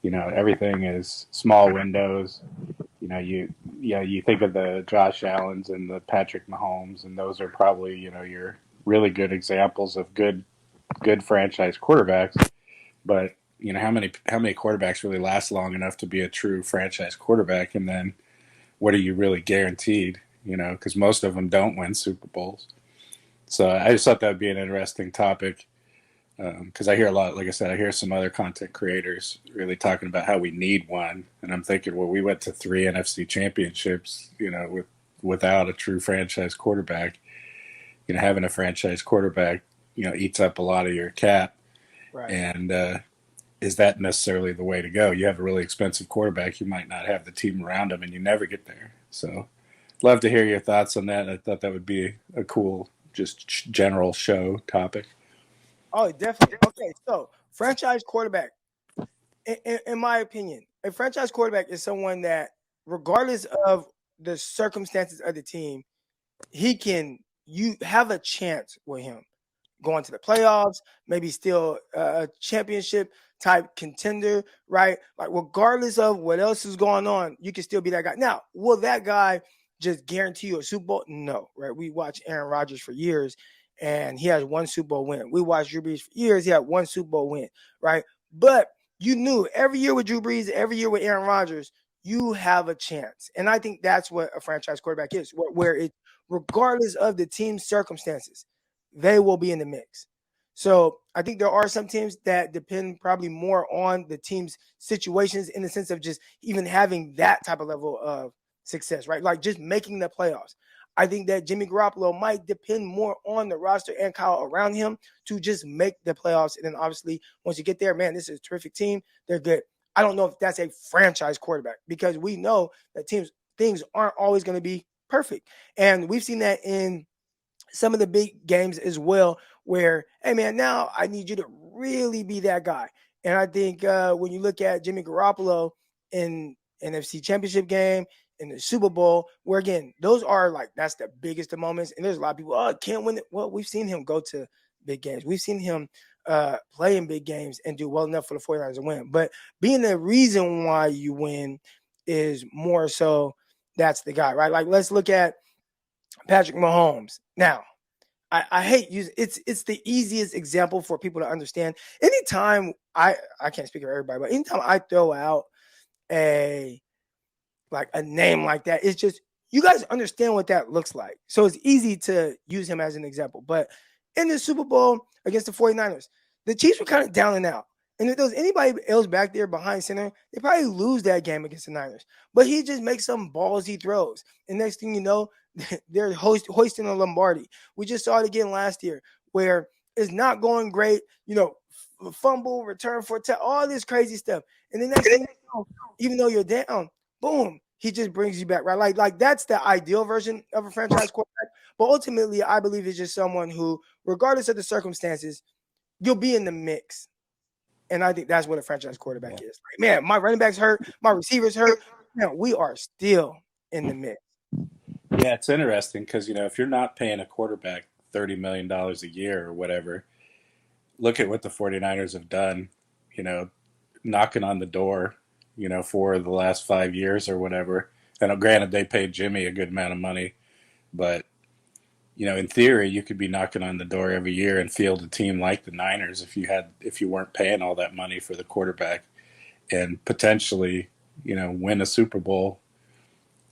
Everything is small windows. You think of the Josh Allens and the Patrick Mahomes, and those are probably your really good examples of good franchise quarterbacks. But how many quarterbacks really last long enough to be a true franchise quarterback? And then what are you really guaranteed? Because most of them don't win Super Bowls. So I just thought that would be an interesting topic because I hear a lot. Like I said, I hear some other content creators really talking about how we need one, and I'm thinking, well, we went to 3 NFC championships, without a true franchise quarterback. Having a franchise quarterback, eats up a lot of your cap, Right. and is that necessarily the way to go? You have a really expensive quarterback, you might not have the team around him, and you never get there. So, love to hear your thoughts on that. I thought that would be a cool, just general show topic. Oh, definitely. Okay, so franchise quarterback, in my opinion, a franchise quarterback is someone that, regardless of the circumstances of the team, he can you have a chance with him going to the playoffs, maybe still a championship type contender, right? Like regardless of what else is going on, you can still be that guy. Now, will that guy just guarantee you a Super Bowl? No, right? We watched Aaron Rodgers for years, and he has one Super Bowl win. We watched Drew Brees for years; he had one Super Bowl win, right? But you knew every year with Drew Brees, every year with Aaron Rodgers, you have a chance, and I think that's what a franchise quarterback is, where it, regardless of the team's circumstances, they will be in the mix. So I think there are some teams that depend probably more on the team's situations in the sense of just even having that type of level of success, right? Like just making the playoffs. I think that Jimmy Garoppolo might depend more on the roster and Kyle around him to just make the playoffs. And then obviously, once you get there, man, this is a terrific team. They're good. I don't know if that's a franchise quarterback because we know that teams things aren't always going to be perfect. And we've seen that in some of the big games as well, where, hey man, now I need you to really be that guy. And I think when you look at Jimmy Garoppolo in NFC Championship game, in the Super Bowl, where again, those are like that's the biggest of moments. And there's a lot of people, oh, can't win it. Well, we've seen him go to big games. We've seen him play in big games and do well enough for the 49ers to win. But being the reason why you win is more so that's the guy, right? Like let's look at Patrick Mahomes. Now, I hate using it's the easiest example for people to understand. Anytime I can't speak for everybody, but anytime I throw out a like a name like that, it's just you guys understand what that looks like. So it's easy to use him as an example. But in the Super Bowl against the 49ers, the Chiefs were kind of down and out. And if there was anybody else back there behind center, they probably lose that game against the Niners. But he just makes some balls he throws. And next thing you know, they're hoisting a Lombardi. We just saw it again last year where it's not going great, fumble, return for all this crazy stuff. And the next thing you know, even though you're down, boom, he just brings you back, right? Like that's the ideal version of a franchise quarterback. But ultimately, I believe it's just someone who, regardless of the circumstances, you'll be in the mix. And I think that's what a franchise quarterback is. Like, man, my running backs hurt, my receivers hurt. Man, we are still in the mix. Yeah, it's interesting because if you're not paying a quarterback $30 million a year or whatever, look at what the 49ers have done. You know, knocking on the door. For the last 5 years or whatever. And granted, they paid Jimmy a good amount of money, but in theory, you could be knocking on the door every year and field a team like the Niners if you weren't paying all that money for the quarterback, and potentially, win a Super Bowl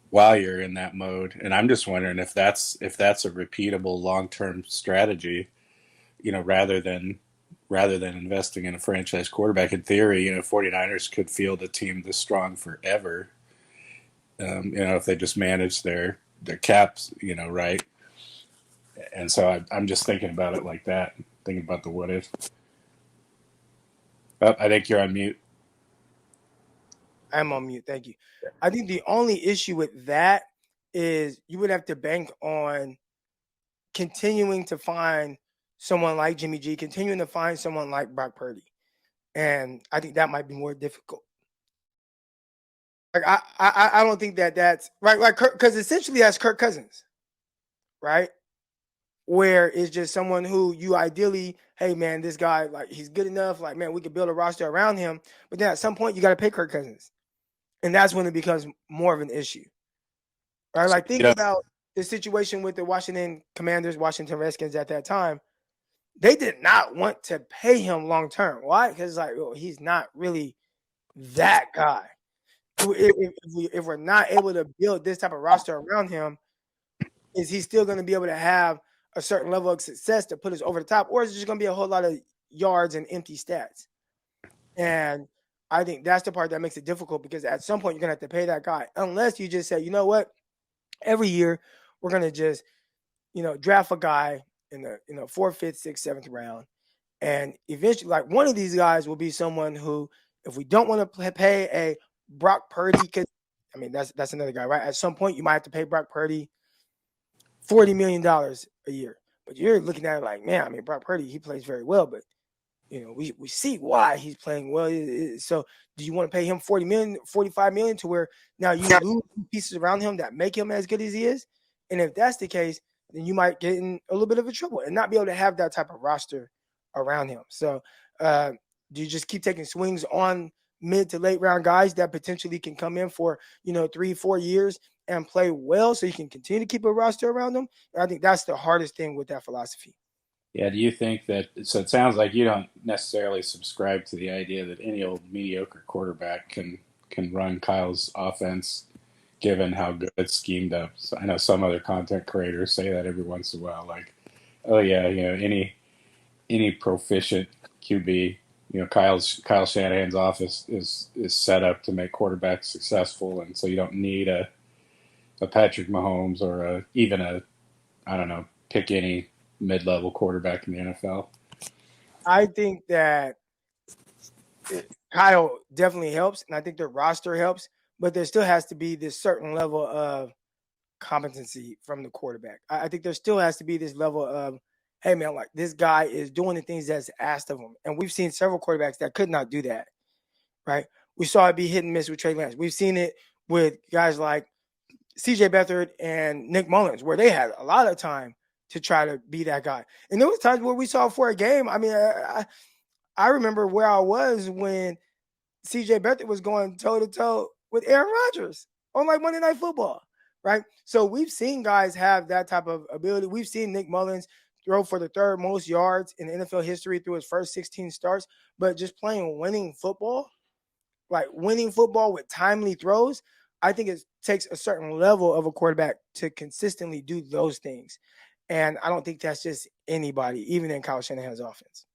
while you're in that mode. And I'm just wondering if that's a repeatable long term strategy, rather than investing in a franchise quarterback. In theory, 49ers could field a team this strong forever. If they just manage their caps, right. And so I'm just thinking about it like that, thinking about the what if. Oh, I think you're on mute. I'm on mute. Thank you. I think the only issue with that is you would have to bank on continuing to find someone like Jimmy G, continuing to find someone like Brock Purdy. And I think that might be more difficult. Like I don't think that that's right. Like because essentially that's Kirk Cousins, right? where it's just someone who you ideally, hey man, this guy, like, he's good enough, like, man, we could build a roster around him. But then at some point you got to pay Kirk Cousins, and that's when it becomes more of an issue, right? So Like, you think know, about the situation with the Washington Commanders, Washington Redskins at that time. They did not want to pay him long term. Why? Because, like, oh, he's not really that guy. If we're not able to build this type of roster around him, is he still going to be able to have a certain level of success to put us over the top, or is it just going to be a whole lot of yards and empty stats? And I think that's the part that makes it difficult, because at some point you're going to have to pay that guy, unless you just say, you know what, every year we're going to just, draft a guy in the, 4th, 5th, 6th, 7th round. And eventually, like, one of these guys will be someone who, if we don't want to pay a Brock Purdy, because I mean, that's another guy, right? At some point, you might have to pay Brock Purdy $40 million a year. But you're looking at it like, man, I mean, Brock Purdy, he plays very well, but we see why he's playing well. So do you want to pay him 40 million, 45 million, to where now you lose pieces around him that make him as good as he is? And if that's the case, then you might get in a little bit of a trouble and not be able to have that type of roster around him. So do you just keep taking swings on mid to late round guys that potentially can come in for, 3-4 years and play well, so you can continue to keep a roster around them? And I think that's the hardest thing with that philosophy. yeah, do you think that? So it sounds like you don't necessarily subscribe to the idea that any old mediocre quarterback can run Kyle's offense, given how good it's schemed up. So I know some other content creators say that every once in a while, like, oh yeah, any proficient QB, Kyle Shanahan's office is set up to make quarterbacks successful, and so you don't need a Patrick Mahomes or even a, I don't know, pick any mid-level quarterback in the NFL. I think that Kyle definitely helps, and I think the roster helps, but there still has to be this certain level of competency from the quarterback. I think there still has to be this level of, hey man, like, this guy is doing the things that's asked of him, and we've seen several quarterbacks that could not do that. Right? We saw it be hit and miss with Trey Lance. We've seen it with guys like CJ Beathard and Nick Mullins, where they had a lot of time to try to be that guy. And there was times where we saw for a game. I mean, I remember where I was when CJ Beathard was going toe to toe with Aaron Rodgers on, like, Monday Night Football, right? So we've seen guys have that type of ability. We've seen Nick Mullins throw for the 3rd most yards in NFL history through his first 16 starts, but just playing winning football, like winning football with timely throws. I think it takes a certain level of a quarterback to consistently do those things. And I don't think that's just anybody, even in Kyle Shanahan's offense.